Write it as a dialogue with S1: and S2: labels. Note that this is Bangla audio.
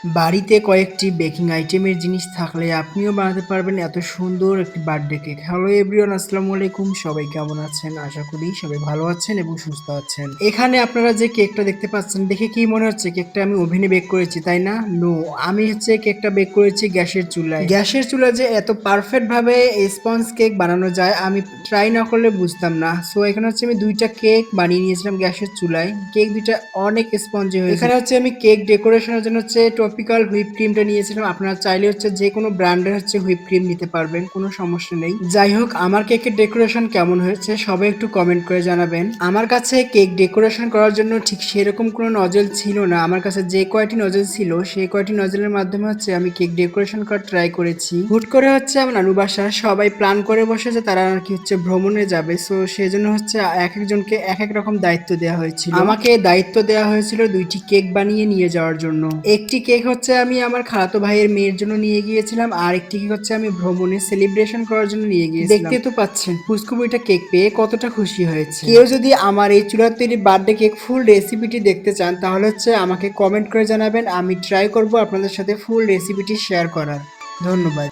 S1: বাড়িতে কয়েকটি বেকিং আইটেমের জিনিস থাকলে আপনিও বানাতে পারবেন এত সুন্দর একটি বার্থডে কেক। হ্যালো এভরিওয়ান, আসসালামু আলাইকুম। সবাই কেমন আছেন? আশা করি সবাই ভালো আছেন এবং সুস্থ আছেন। এখানে আপনারা যে কেকটা দেখতে পাচ্ছেন, দেখে কি মনে হচ্ছে কেকটা আমি ওভেনে বেক করেছি, তাই না? নো, আমি হচ্ছে কেকটা বেক করেছি গ্যাসের চুলায়। গ্যাসের চুলায় যে এত পারফেক্ট ভাবে স্পঞ্জ কেক বানানো যায় আমি ট্রাই না করলে বুঝতাম না। সো এখানে হচ্ছে আমি দুইটা কেক বানিয়ে নিয়েছিলাম গ্যাসের চুলায়। কেক দুইটা অনেক স্পঞ্জি হয়েছে। এখানে হচ্ছে আমি কেক ডেকোরেশনের জন্য হচ্ছে টপিক্যাল হুইপ ক্রিমটা নিয়েছিলাম। আপনারা চাইলে হচ্ছে যে কোনো ব্র্যান্ডের হচ্ছে হুইপ ক্রিম নিতে পারবেন, কোনো সমস্যা নেই। যাই হোক, আমার কেকের ডেকোরেশন কেমন হয়েছে সবাই একটু কমেন্ট করে জানাবেন। আমার কাছে কেক ডেকোরেশন করার জন্য ঠিক সেরকম কোনো নজল ছিল না। আমার কাছে যে কয়টি নজল ছিল সেই কয়টি নজলের মাধ্যমে হচ্ছে আমি কেক ডেকোরেশন করার ট্রাই করেছি। হুট করে হচ্ছে আমার নানু বাসার সবাই প্ল্যান করে বসে যে তারা আর কি হচ্ছে ভ্রমণে যাবে। সো সেজন্য হচ্ছে এক একজনকে এক এক রকম দায়িত্ব দেওয়া হয়েছিল। আমাকে দায়িত্ব দেওয়া হয়েছিল দুইটি কেক বানিয়ে নিয়ে যাওয়ার জন্য। একটি কেক হচ্ছে আমি আমার খালাতো ভাইয়ের মেয়ের জন্য নিয়ে গিয়েছিলাম, আর একটি কেক হচ্ছে আমি ভ্রমণে সেলিব্রেশন করার জন্য নিয়ে গিয়েছিলাম। দেখতে তো পাচ্ছেন ফুসকুমিটা কেক পেয়ে কতটা খুশি হয়েছে। কেউ যদি আমার এই চুলার তৈরি বার্থডে কেক ফুল রেসিপিটি দেখতে চান তাহলে হচ্ছে আমাকে কমেন্ট করে জানাবেন। আমি ট্রাই করব আপনাদের সাথে ফুল রেসিপিটি শেয়ার করার। ধন্যবাদ।